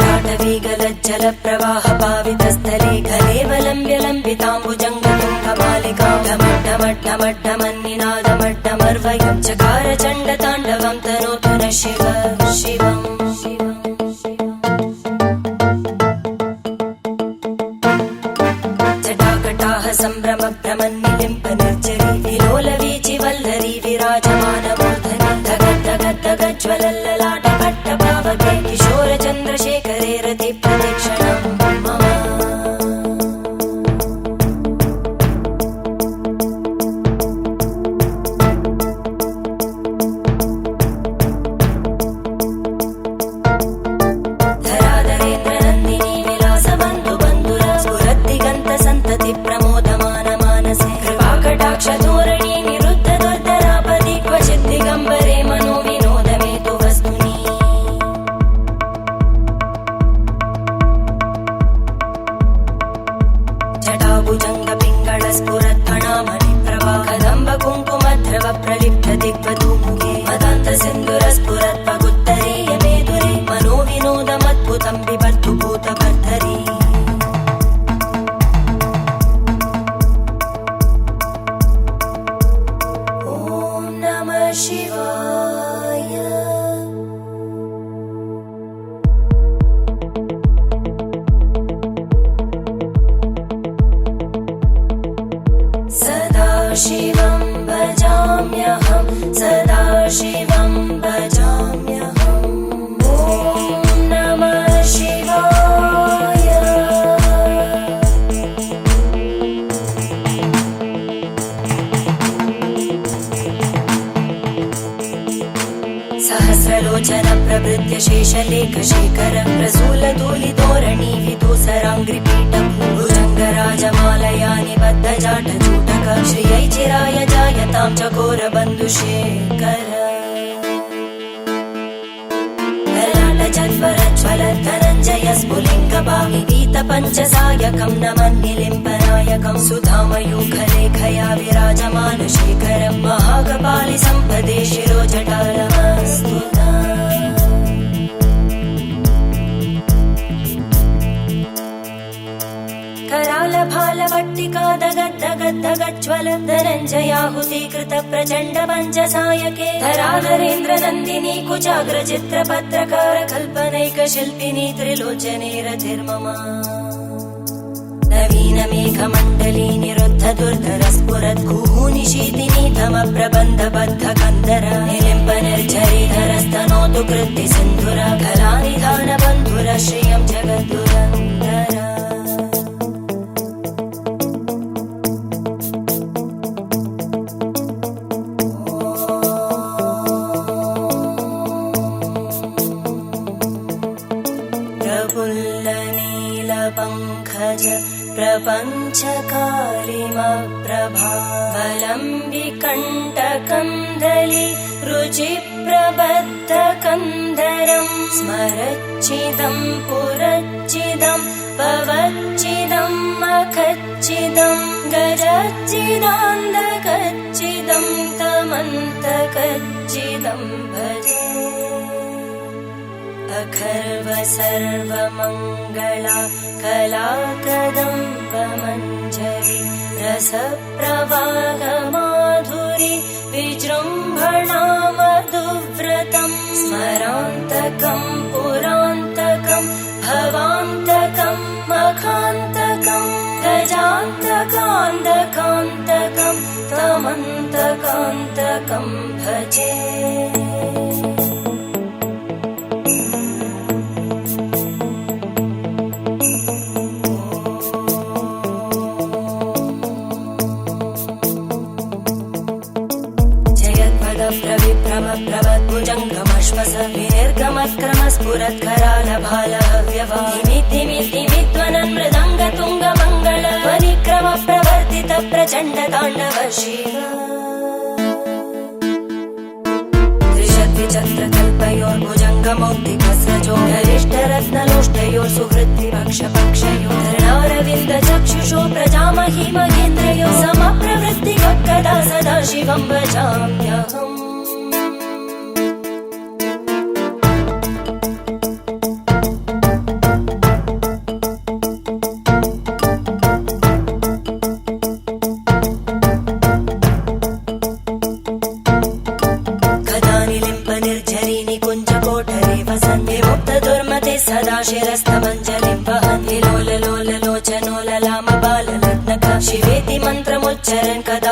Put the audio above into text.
ललाटवीगलज्जलप्रवाहपावितस्थले कलेवलम्ब्यलम्बिताम्बुजङ्गतुङ्गमालिकां ढमड्ढमड्ढमड्ढमन्निनादमड्ढमर्वयं चकार चण्डताण्डवं तनोतु नः शिव शिवम् जटाकटाह सम्भ्रम भ्रमन्निलिम्प निर्जरी विलोलवीचि वल्लरी विराजमानमूर्धनि धगद्धगद्धगज्ज्वलल्ललाटकट्टपावके किशोरचन्द्रशेखरे रति प्रदक्षिणं मम धराधरेन्द्रनन्दिनी विलासबन्धुबन्धुर स्फुरद्दिगन्तसन्तति प्रमोदमान मानसे कृपाकटाक्षधोरणी निरुद्ध दुर्धरापदि क्वचित् दिगम्बरे मनोविनोदमेतु वस्तुनि जटाभुजङ्गपिङ्गळस्फुरत्फणामणिप्रभा कदम्बकुङ्कुमद्रव प्रलिप्त दिग्वधूमुखे मदान्तसिन्धुरस्फुरत्पगुत्तरीय मेदुरे मनोविनोदमद्भुतं बिभर्तु भूतभर्तरी शिवाय सदा शिवं भजाम्यहं सदा शिवं भजाम्यहम् ॐ नमः शिवाय सहस्रलोचन प्रभृत्य शेषलेखशेखर प्रसूलधूलिधोरणि विदूसराङ्घ्रिपीठ भुजङ्गराजमालया निबद्धजाटचूटक श्रियै चिराय जायतां चकोरबन्धुशेखर ललाटचत्वरज्ज्वल धनञ्जय स्फुलिङ्गभाविगीतपञ्चसायकं नमन्निलिम्पनायकं सुधामयूखलेखया विराजमानशेखरं महाकपालि सम्पदे शिरोजटालमस्तुता करालभालवट्टिका दगद्धगद्धगज्ज्वल धनञ्जयाहुतीकृत प्रचण्ड पञ्चसायके धराधरेन्द्रनन्दिनी कुचाग्रचित्रपत्रकार कल्पनैकशिल्पिनी त्रिलोचने रतिर्मम नवीनमेघमण्डली निरुद्ध दुर्धरस्फुरत् कुहूनिशीतिनी तमप्रबन्धबद्ध कन्दर निलिम्प निर्झरीधरस्तनोतु कृत्ति सिन्धुर कलानिधानबन्धुर श्रियं जगद्दुरन्दर प्रफुल्लनीलपङ्कज प्रपञ्चकालिमप्रभावलम्बिकण्टकन्दली रुचिप्रबद्धकन्धरं स्मरच्चिदं पुरच्चिदं भवच्चिदं मखच्चिदं गजच्चिदान्धकच्चिदं तमन्तकच्चिदं भजे अखर्व सर्वमङ्गला कला कदम्बमञ्जरी रसप्रवाहमाधुरी विजृम्भणा मधुव्रतं स्मरान्तकं पुरान्तकं भवान्तकं मखान्तकं गजान्तकान्तकान्तकं तमन्तकान्तकं भजे प्रभद्भुजङ्गमश्वस विनिर्गमत्क्रमस्फुरत्करालभालहव्यवाहिमिद्धिमिद्धिमिध्वनन् मृदङ्गतुङ्गमङ्गल ध्वनिक्रम प्रवर्तित प्रचण्डताण्डव शिव त्रिशद्विचक्रकल्पयोर्भुजङ्गमौक्तिकस्रजो गरिष्ठरत्नलोष्टयोः सुहृद्विपक्षपक्षयोः धरणारविन्दचक्षुषो प्रजामहि महेन्द्रयो समप्रवृत्तिकदा सदा शिवं भजाम्यहम् शिरस्थमञ्जलिं वहन् विलोल लोल लोचनो ललाम बाललग्नक शिवेति मन्त्रमुच्चरन् कदा